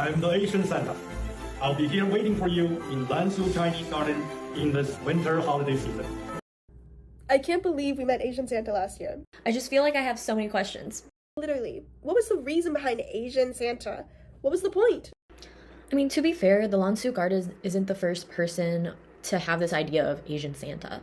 I'm the Asian Santa. I'll be here waiting for you in Lansu Chinese Garden in this winter holiday season. I can't believe we met Asian Santa last year. I just feel like I have so many questions. Literally, what was the reason behind Asian Santa? What was the point? I mean, to be fair, the Lansu Garden isn't the first person to have this idea of Asian Santa.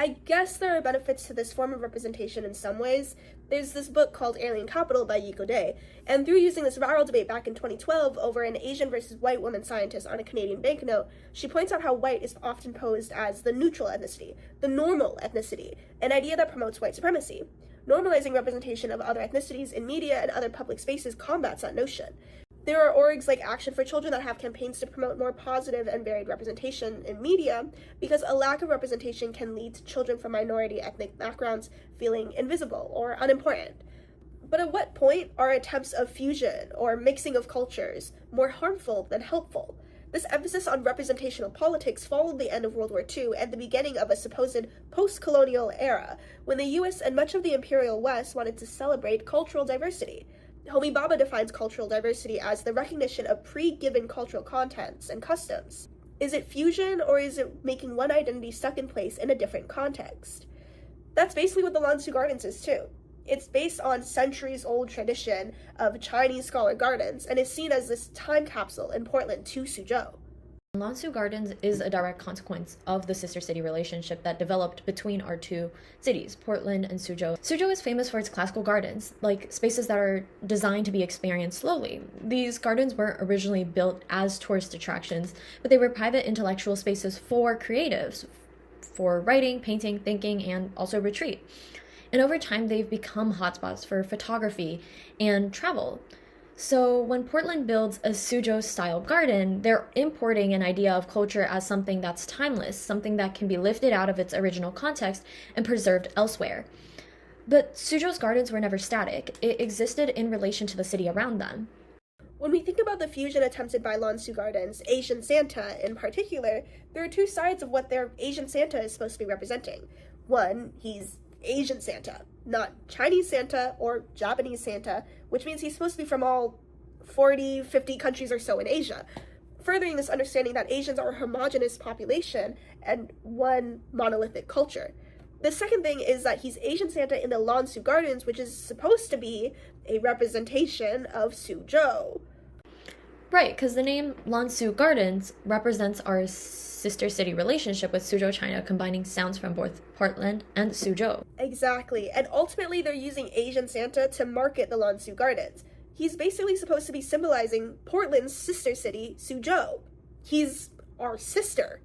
I guess there are benefits to this form of representation in some ways. There's this book called Alien Capital by Yi Day, and through using this viral debate back in 2012 over an Asian versus white woman scientist on a Canadian banknote, she points out how white is often posed as the neutral ethnicity, the normal ethnicity, an idea that promotes white supremacy. Normalizing representation of other ethnicities in media and other public spaces combats that notion. There are orgs like Action for Children that have campaigns to promote more positive and varied representation in media, because a lack of representation can lead to children from minority ethnic backgrounds feeling invisible or unimportant. But at what point are attempts of fusion or mixing of cultures more harmful than helpful? This emphasis on representational politics followed the end of World War II and the beginning of a supposed post-colonial era, when the US and much of the Imperial West wanted to celebrate cultural diversity. Homi Bhabha defines cultural diversity as the recognition of pre-given cultural contents and customs. Is it fusion, or is it making one identity stuck in place in a different context? That's basically what the Lansu Gardens is too. It's based on centuries-old tradition of Chinese scholar gardens and is seen as this time capsule in Portland to Suzhou. Lansu Gardens is a direct consequence of the sister city relationship that developed between our two cities, Portland and Suzhou. Suzhou is famous for its classical gardens, like spaces that are designed to be experienced slowly. These gardens weren't originally built as tourist attractions, but they were private intellectual spaces for creatives, for writing, painting, thinking, and also retreat. And over time, they've become hotspots for photography and travel. So when Portland builds a Suzhou-style garden, they're importing an idea of culture as something that's timeless, something that can be lifted out of its original context and preserved elsewhere. But Suzhou's gardens were never static. It existed in relation to the city around them. When we think about the fusion attempted by Lansu Gardens, Asian Santa in particular, there are two sides of what their Asian Santa is supposed to be representing. One, he's Asian Santa, not Chinese Santa or Japanese Santa, which means he's supposed to be from all 40, 50 countries or so in Asia, furthering this understanding that Asians are a homogenous population and one monolithic culture. The second thing is that he's Asian Santa in the Lansu Gardens, which is supposed to be a representation of Suzhou. Right, because the name Lansu Gardens represents our sister city relationship with Suzhou, China, combining sounds from both Portland and Suzhou. Exactly, and ultimately they're using Asian Santa to market the Lansu Gardens. He's basically supposed to be symbolizing Portland's sister city, Suzhou. He's our sister.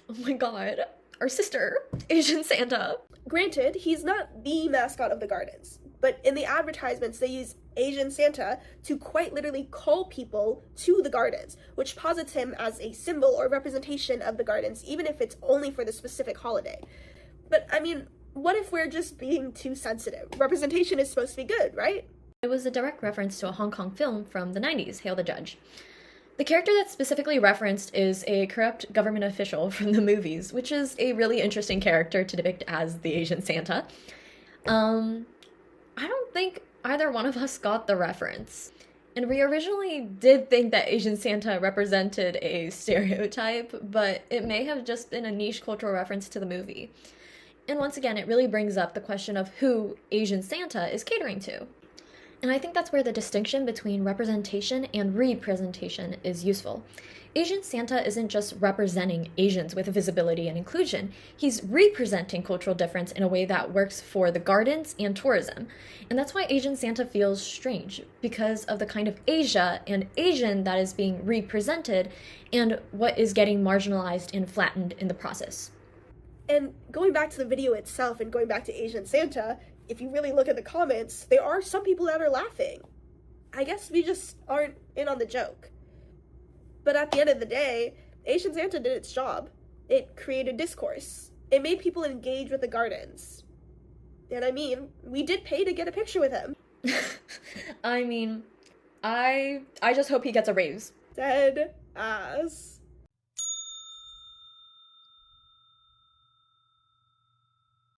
Oh my god, our sister, Asian Santa. Granted, he's not the mascot of the gardens, but in the advertisements they use Asian Santa to quite literally call people to the gardens, which posits him as a symbol or representation of the gardens, even if it's only for the specific holiday. But I mean, what if we're just being too sensitive? Representation is supposed to be good, right? It was a direct reference to a Hong Kong film from the 90s, Hail the Judge. The character that's specifically referenced is a corrupt government official from the movies, which is a really interesting character to depict as the Asian Santa. I don't think either one of us got the reference. And we originally did think that Asian Santa represented a stereotype, but it may have just been a niche cultural reference to the movie. And once again, it really brings up the question of who Asian Santa is catering to. And I think that's where the distinction between representation and representation is useful. Asian Santa isn't just representing Asians with visibility and inclusion, he's representing cultural difference in a way that works for the gardens and tourism. And that's why Asian Santa feels strange, because of the kind of Asia and Asian that is being represented and what is getting marginalized and flattened in the process. And going back to the video itself and going back to Asian Santa, if you really look at the comments, there are some people that are laughing. I guess we just aren't in on the joke. But at the end of the day, Asian Santa did its job. It created discourse. It made people engage with the gardens. And I mean, we did pay to get a picture with him. I mean, I just hope he gets a raise. Dead ass.